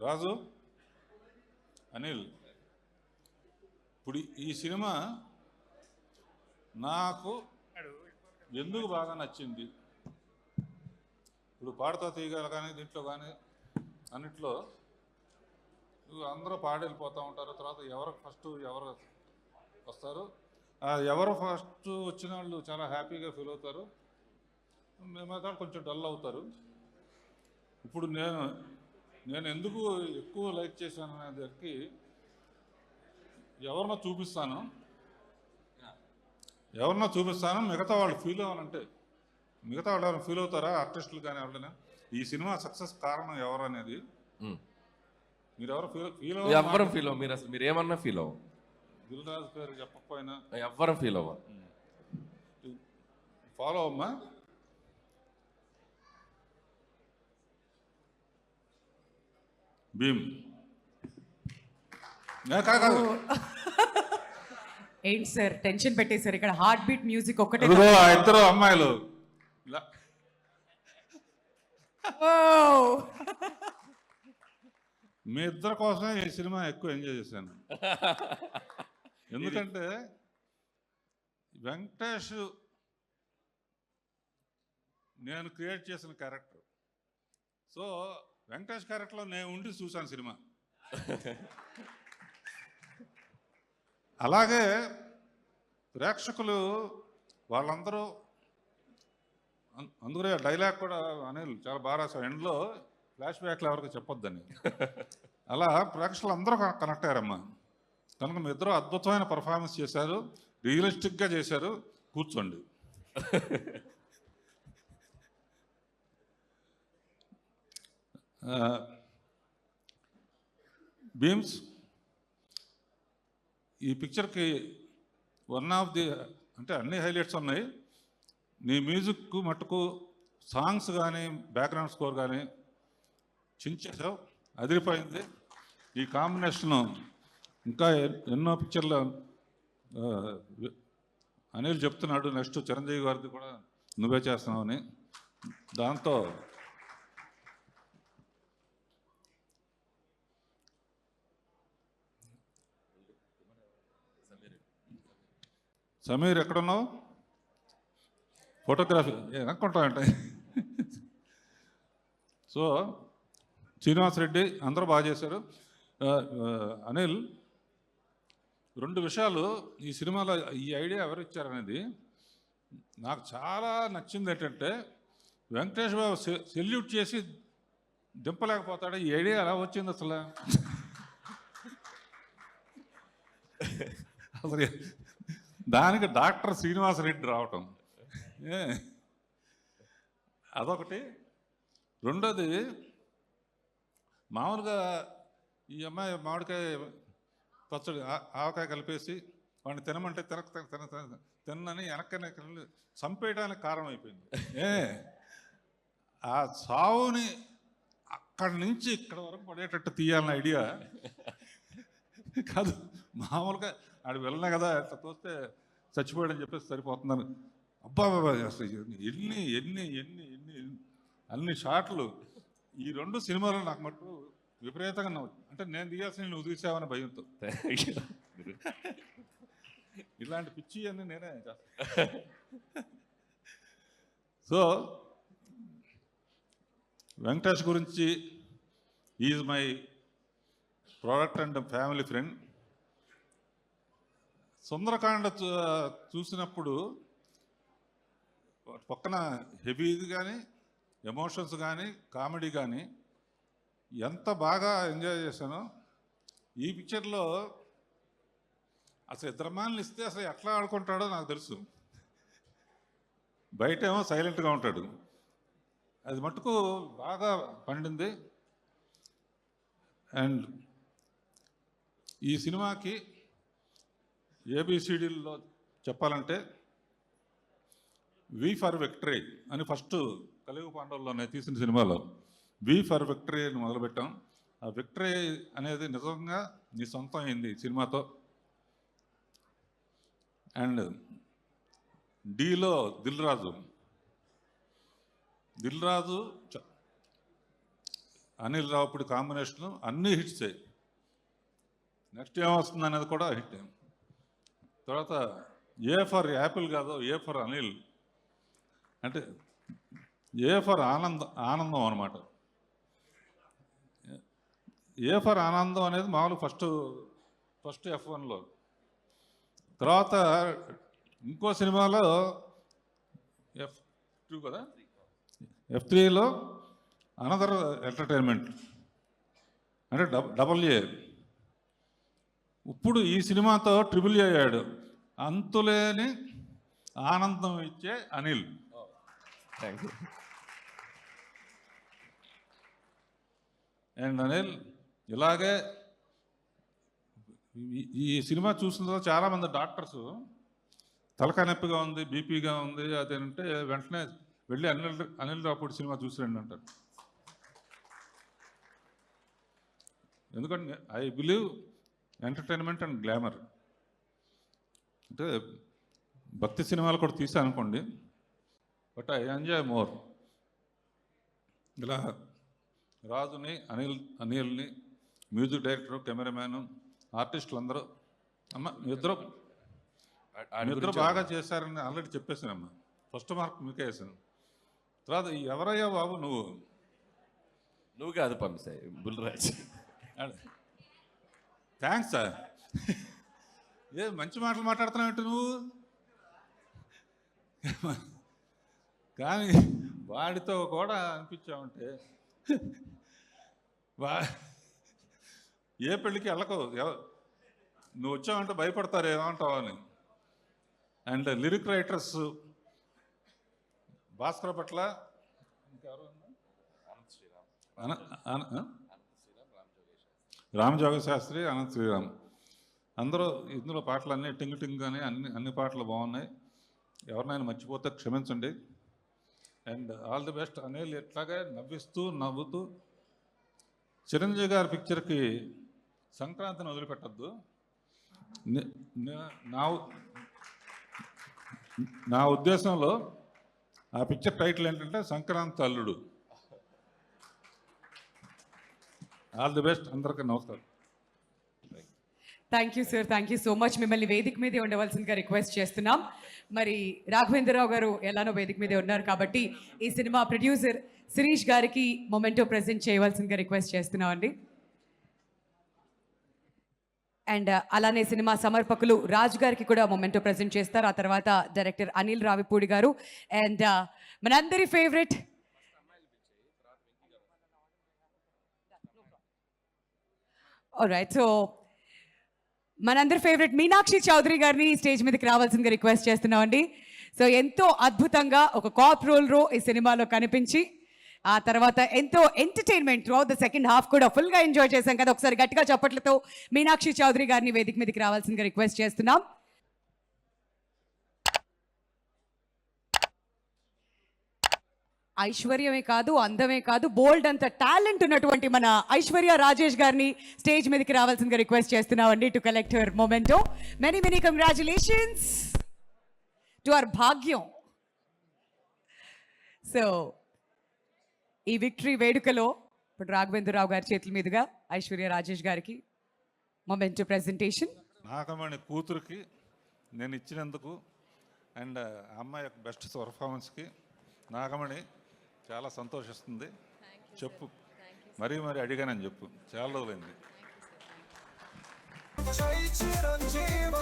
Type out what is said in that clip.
రాజు అనిల్, ఇప్పుడు ఈ సినిమా నాకు ఎందుకు బాగా నచ్చింది? ఇప్పుడు పాడుతా తీయగల కానీ దీంట్లో కానీ అన్నిట్లో అందరూ పాడి వెళ్ళిపోతూ ఉంటారు. తర్వాత ఎవరు ఫస్ట్ ఎవరు వస్తారు, ఎవరు ఫస్ట్ వచ్చిన వాళ్ళు చాలా హ్యాపీగా ఫీల్ అవుతారు, మిగతా కొంచెం డల్ అవుతారు. ఇప్పుడు నేను ఎందుకు ఎక్కువ లైక్ చేశాను అనే దానికి ఎవరినో చూపిస్తాను, మిగతా వాళ్ళు ఫీల్ అవ్వాలంటే మిగతా వాళ్ళు ఎవరైనా ఫీల్ అవుతారా? ఆర్టిస్టులు కానీ ఎవరైనా ఈ సినిమా సక్సెస్ కారణం ఎవరు అనేది మీరు ఎవరు ఎవ్వరం ఫీల్ అవ్వ. మీరు అసలు మీరు ఏమన్నా ఫీల్ అవ్వ. దిల్ రాజు పేరు చెప్పకపోయినా ఎవ్వరం ఫీల్ అవ్వ. ఫాలో అమ్మా. భీమ్ కాదు ఏంటి సార్ టెన్షన్ పెట్టేశారు? ఇక్కడ హార్ట్ బీట్ మ్యూజిక్ ఒకటే. ఇద్దరు అమ్మాయిలు మీ ఇద్దరి కోసమే ఈ సినిమా ఎక్కువ ఎంజాయ్ చేశాను. ఎందుకంటే వెంకటేష్ నేను క్రియేట్ చేసిన క్యారెక్టర్. సో వెంకటేష్ క్యారెక్టర్లో నేను ఉండి చూశాను సినిమా. అలాగే ప్రేక్షకులు వాళ్ళందరూ అందుకనే డైలాగ్ కూడా అనిల్ చాలా బాగా రాశారు, ఎండ్లో ఫ్లాష్ బ్యాక్లు ఎవరికి చెప్పొద్దని. అలా ప్రేక్షకులు అందరూ కనెక్ట్ అయ్యారమ్మా. కనుక మీ ఇద్దరు అద్భుతమైన పర్ఫార్మెన్స్ చేశారు, రియలిస్టిక్గా చేశారు. కూర్చోండి. భీమ్స్, ఈ పిక్చర్కి వన్ ఆఫ్ ది అంటే అన్ని హైలైట్స్ ఉన్నాయి. నీ మ్యూజిక్ మట్టుకు సాంగ్స్ కానీ బ్యాక్గ్రౌండ్ స్కోర్ కానీ చించేసావు, అదిరిపోయింది. ఈ కాంబినేషను ఇంకా ఎన్నో పిక్చర్లు అనిల్ చెప్తున్నాడు, నెక్స్ట్ చిరంజీవి గారిది కూడా నువ్వే చేస్తున్నావు అని. దాంతో సమీర్ ఎక్కడున్నావు? ఫోటోగ్రఫీ అనుకుంటామంటే. సో శ్రీనివాస్ రెడ్డి అందరూ బాగా చేశారు. అనిల్, రెండు విషయాలు ఈ సినిమాలో ఈ ఐడియా ఎవరు ఇచ్చారనేది నాకు చాలా నచ్చింది. ఏంటంటే వెంకటేష్ బాబు సెల్యూట్ చేసి దింపలేకపోతాడు. ఈ ఐడియా ఎలా వచ్చింది అసలు? అసలు దానికి డాక్టర్ శ్రీనివాస్ రెడ్డి రావటం అదొకటి. రెండోది, మామూలుగా ఈ అమ్మాయి మామిడికాయ పచ్చడి ఆవకాయ కలిపేసి వాడిని తినమంటే తినని వెనక్కనే చంపేయడానికి కారణం అయిపోయింది. ఆ సావుని అక్కడి నుంచి ఇక్కడ వరకు పడేటట్టు తీయాలన్న ఐడియా కాదు. మామూలుగా ఆడు వెళ్ళినా కదా అట్లా తోస్తే చచ్చిపోయాడని చెప్పేసి సరిపోతున్నాను. అబ్బా అసలు ఎన్ని ఎన్ని ఎన్ని ఎన్ని అన్ని షాట్లు ఈ రెండు సినిమాలు నాకు మటు విపరీతంగా అంటే నేను తీయాల్సిన నువ్వు తీసావని భయంతో ఇలాంటి పిచ్చి అన్నీ నేనే చేస్తాను. సో వెంకటేష్ గురించి is my product and family friend. Sundarakanda చూసినప్పుడు పక్కన హెవీది కానీ ఎమోషన్స్ కానీ కామెడీ కానీ ఎంత బాగా ఎంజాయ్ చేశానో. ఈ పిక్చర్లో అసలు ఇద్దరమాలను ఇస్తే అసలు ఎట్లా ఆడుకుంటాడో నాకు తెలుసు. బయటేమో సైలెంట్గా ఉంటాడు, అది మట్టుకు బాగా పండింది. అండ్ ఈ సినిమాకి ఏబిసిడీల్లో చెప్పాలంటే వి ఫర్ విక్టరీ అని ఫస్ట్ కలియుగ పాండవుల్లోనే తీసిన సినిమాలో వి ఫర్ విక్టరీ అని మొదలుపెట్టాం. ఆ విక్టరీ అనేది నిజంగా నీ సొంతం అయింది సినిమాతో. అండ్ డీలో దిల్ రాజు అనిల్ రావుపూడి కాంబినేషను అన్నీ హిట్సే. నెక్స్ట్ ఏమొస్తుంది అనేది కూడా హిట్. తర్వాత ఏ ఫర్ యాపిల్ కాదు, ఏ ఫర్ అనిల్ అంటే ఏ ఫర్ ఆనందం అనమాట. ఏ ఫర్ ఆనందం అనేది మామూలు ఫస్ట్ F1లో. తర్వాత ఇంకో సినిమాలో F2 కదా, F3లో అనదర్ ఎంటర్టైన్మెంట్ అంటే డబల్ ఏ. ఇప్పుడు ఈ సినిమాతో ట్రిపుల్ ఏ అయ్యాడు. అంతులేని ఆనందం ఇచ్చే Anil. Thank you. And Anil ఇలాగే ఈ సినిమా చూసిన తర్వాత చాలామంది డాక్టర్స్ తలకాయ నొప్పిగా ఉంది, బీపీగా ఉంది అదేంటే వెంటనే వెళ్ళి అనిల్ రావుపూడి సినిమా చూసిరండి అంటారు. ఎందుకంటే I believe entertainment and glamour. అంటే భక్తి సినిమాలు కూడా తీసాను అనుకోండి, బట్ ఐ ఎంజాయ్ మోర్. ఇలా రాజుని, అనిల్ని, మ్యూజిక్ డైరెక్టరు, కెమెరామ్యాను, ఆర్టిస్టులు అందరూ అమ్మ మీరిద్దరు బాగా చేశారని ఆల్రెడీ చెప్పేసానమ్మా. ఫస్ట్ మార్క్ మీకే వేసాను. తర్వాత ఎవరయ్యా బాబు నువ్వు కాదు పంపిస్తాయి బుల్రాజ్. Thanks sir. ఏ మంచి మాటలు మాట్లాడుతున్నావు నువ్వు. కానీ వాడితో కూడా అనిపించావంటే ఏ పెళ్ళికి వెళ్ళకు, నువ్వు వచ్చావంటే భయపడతారు ఏమంటావు అని. అండ్ లిరిక్ రైటర్స్ భాస్కర్ పట్ల, రామజోగ శాస్త్రి, అనంత్ శ్రీరామ్ అందరూ ఇందులో పాటలన్నీ టింగ్ టింగ్ అని అన్ని పాటలు బాగున్నాయి. ఎవరినైనా మర్చిపోతే క్షమించండి. And all the best. Anil ఎట్లాగే నవ్వుతూ చిరంజీవి గారి పిక్చర్కి సంక్రాంతిని వదిలిపెట్టద్దు. నా ఉద్దేశంలో ఆ పిక్చర్ టైటిల్ ఏంటంటే సంక్రాంతి అల్లుడు. All the best. అందరికీ నమస్కారం. Thank you sir, thank you so much. మిమ్మల్ని వేదిక మీదే ఉండవలసిందిగా రిక్వెస్ట్ చేస్తున్నాం. మరి రాఘవేంద్రరావు గారు ఎలానో వేదిక మీదే ఉన్నారు కాబట్టి ఈ సినిమా ప్రొడ్యూసర్ శిరీష్ గారికి మొమెంటో ప్రెజెంట్ చేయవలసిందిగా రిక్వెస్ట్ చేస్తున్నాం అండి. అండ్ అలానే సినిమా సమర్పకులు రాజు గారికి కూడా మొమెంటో ప్రెజెంట్ చేస్తారు. ఆ తర్వాత డైరెక్టర్ అనిల్ రావిపూడి గారు అండ్ మనందరి ఫేవరెట్ ఆల్రైట్, సో మనందరి ఫేవరెట్ మీనాక్షి చౌదరి గారిని స్టేజ్ మీదకి రావాల్సిందిగా రిక్వెస్ట్ చేస్తున్నామండి. సో ఎంతో అద్భుతంగా ఒక కాప్ రోల్ ఈ సినిమాలో కనిపించి ఆ తర్వాత ఎంతో entertainment through the second half కూడా ఫుల్గా ఎంజాయ్ చేశాం కదా. ఒకసారి గట్టిగా చప్పట్లతో మీనాక్షి చౌదరి గారిని వేదిక మీదకి రావాల్సిందిగా రిక్వెస్ట్ చేస్తున్నాం. ఐశ్వర్యమే కాదు, అందమే కాదు, బోల్డ్ అంత టాలెంట్ ఉన్నటువంటి మన ఐశ్వర్య రాజేష్ గారిని స్టేజ్ మీదకి రావాల్సిందిగా రిక్వెస్ట్ చేస్తున్నామండి to collect her memento. Many many congratulations to our Bhagyam. So ఈ విక్టరీ వేడుకలో ఇప్పుడు రాఘవేంద్రరావు గారి చేతుల మీదుగా ఐశ్వర్య రాజేష్ గారికి మొమెంటో ప్రెజెంటేషన్. నాగమణి కూతురికి నేను ఇచ్చినందుకు అండ్ అమ్మాయి యొక్క బెస్ట్ పర్ఫార్మెన్స్కి నాగమణి చాలా సంతోషిస్తుంది. చెప్పు, మరీ అడిగానని చెప్పు, చాలా రోజులైంది. జై చిరంజీవ